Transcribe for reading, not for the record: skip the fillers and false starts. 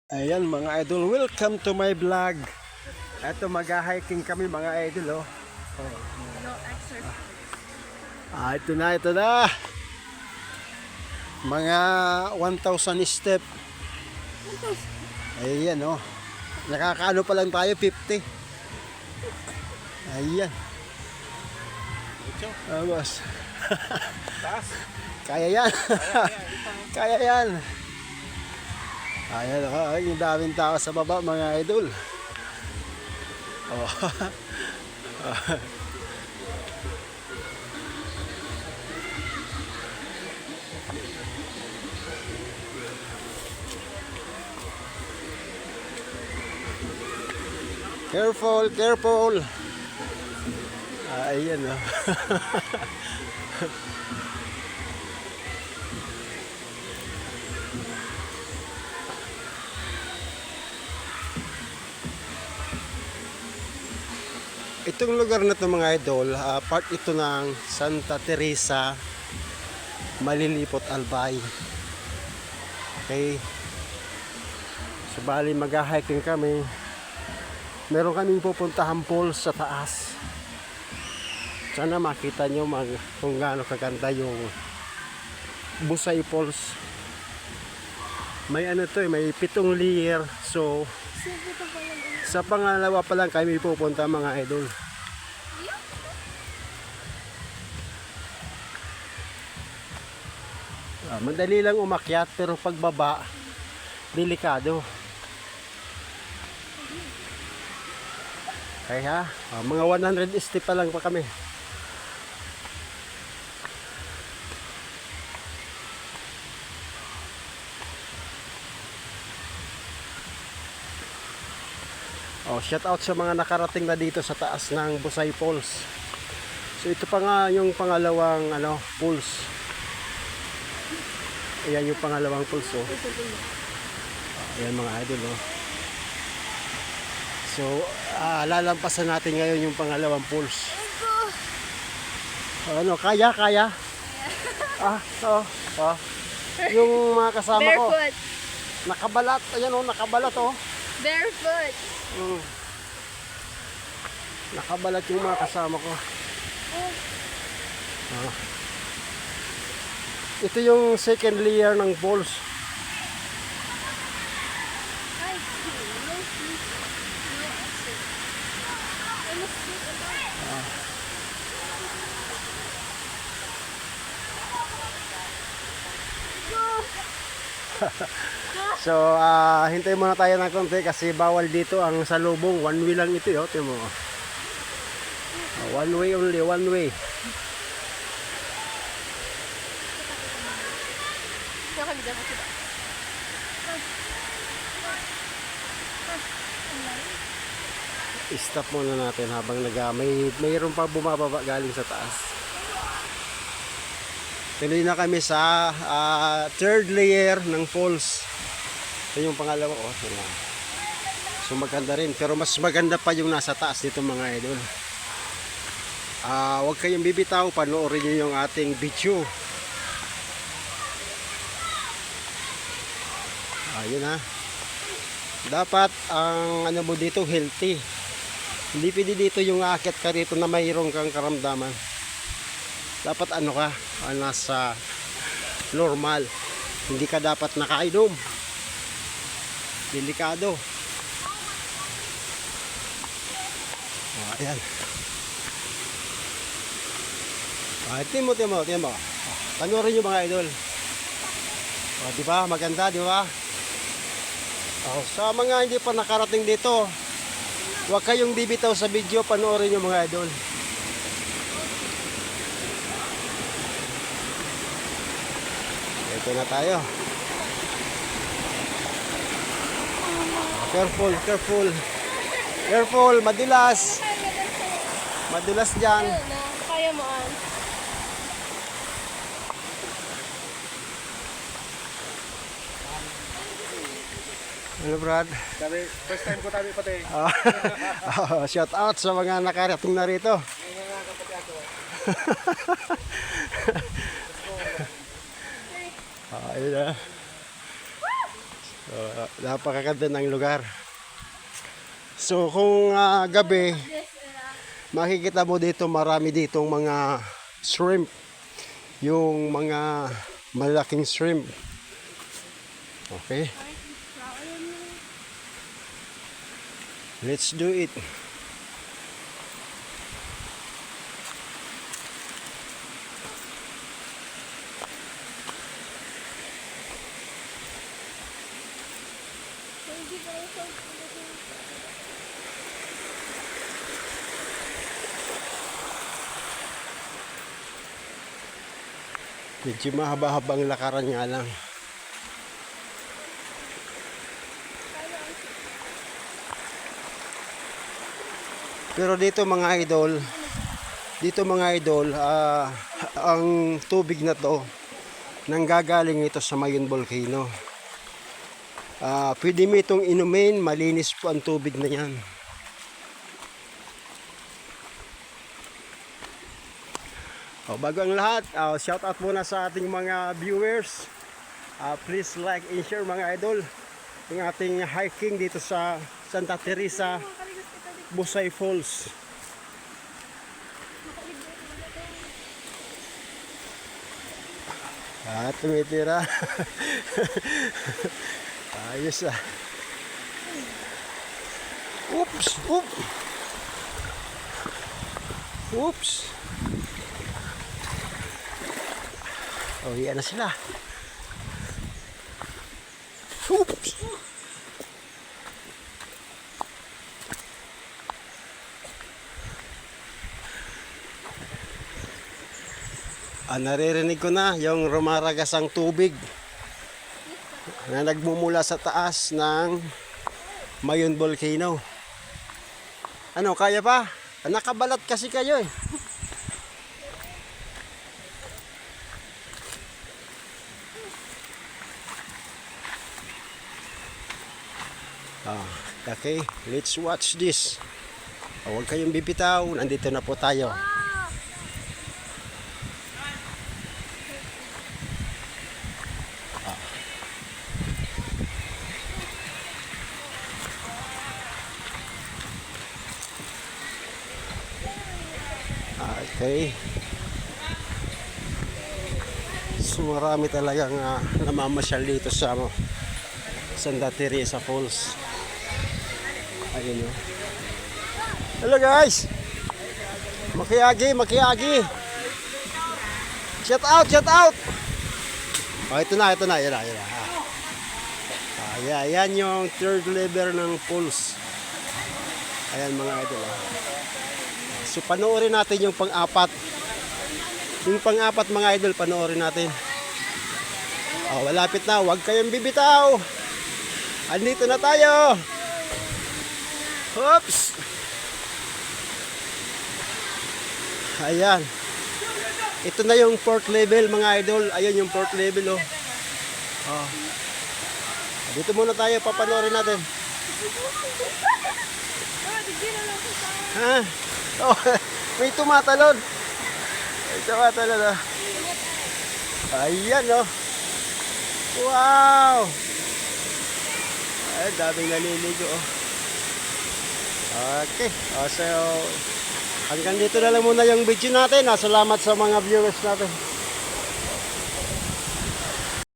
Ayan mga idol, welcome to my vlog. Ito mag-hiking kami mga idol oh. No exercise. Ito na. Mga 1,000 step. Ayan oh. Nakakaano pa lang tayo 50. Ayan. Boss. Kaya yan. Kaya yan. Ayan oh, yung daming tao sa baba mga idol. Oh. Careful. Ayan oh. Itong lugar na to mga idol, part ito ng Santa Teresa, Malilipot, Albay. Okay. So bali mag-hiking kami. Meron kaming pupuntahan falls sa taas. Sana makita nyo kung gaano kaganda yung Busay Falls. May ano to may 7 layer. So sa pangalawa pa lang kami pupunta mga idol. Madali lang umakyat pero pagbaba delikado. Kaya mga 100 step pa lang pa kami. Shout out sa mga nakarating na dito sa taas ng Busay Falls. So ito pa nga yung pangalawang falls. Ayan yung pangalawang falls oh. Ayan mga idol oh. So lalampasan natin ngayon yung pangalawang falls. Kaya? Yung mga kasama ko. Barefoot. Nakabalat, ayan oh, nakabalat oh. Barefoot. Nakabalat yung mga kasama ko. Ito yung second layer ng falls. So, hintayin muna tayo ng konti kasi bawal dito ang salubong. One way lang ito, oh. Tingnan mo. One way only, one way. I-stop muna natin habang mayroon pa bumababa galing sa taas. Tuloy na kami sa third layer ng falls. Ito yung pangalawa oh. So maganda rin pero mas maganda pa yung nasa taas dito mga idol. Huwag kayong bibitaw, panoorin niyo yung ating video. Ayun ha. Dapat ang mo dito healthy. Hindi pwede dito yung aakyat ka rito na mayroon kang karamdaman. Dapat nasa normal. Hindi ka dapat nakainom. Delikado. Ayan. Tingnan mo. Panoorin nyo mga idol. Di ba? Maganda, di ba? Sa mga hindi pa nakarating dito, huwag kayong bibitaw sa video, panoorin nyo mga idol. Ito na tayo. Careful, madulas. Madulas dyan. Kaya mo an. Ano Brad? First time ko tabi pati. Shout out sa mga nakarating na rito. Ayun na. Napakaganda ng lugar. So kung gabi, makikita mo dito marami ditong mga shrimp. Yung mga malaking shrimp. Okay. Let's do it. Medyo mahaba-habang lakaran nga lang. Pero dito mga idol, ang tubig na to nanggagaling ito sa Mayon Volcano. Pwede mo itong inumin, malinis po ang tubig na yan. Bago ang lahat, shout out muna sa ating mga viewers. Please like and share mga idol yung ating hiking dito sa Santa Teresa Busay Falls. Tumitira. Ayos ah. Oops! Oops! Oh, yan na sila. Oops! Naririnig ko na yung rumaragas ang tubig na nagmumula sa taas ng Mayon Volcano. Ano, kaya pa? Nakabalat kasi kayo eh. Okay, let's watch this. Huwag kayong bibitaw, nandito na po tayo. Okay. So marami talagang namamasyal dito sa Santa Teresa Falls. Ayun o. Hello guys! Makiagi! Shout out! Oh, ito na. Yan. Ayan yung third level ng falls. Ayan mga idol. So panoorin natin yung pang-apat. Yung pang-apat mga idol, panoorin natin. Malapit na, huwag kayong bibitaw. Andito na tayo. Oops. Ayan. Ito na yung fourth level mga idol. Ayan yung fourth level Dito muna tayo, papanoorin natin. Ha? May tumatalon. Ayan Wow. Ay, daming naliligo Okay. So hanggang dito na lang muna yung video natin. Salamat sa mga viewers natin.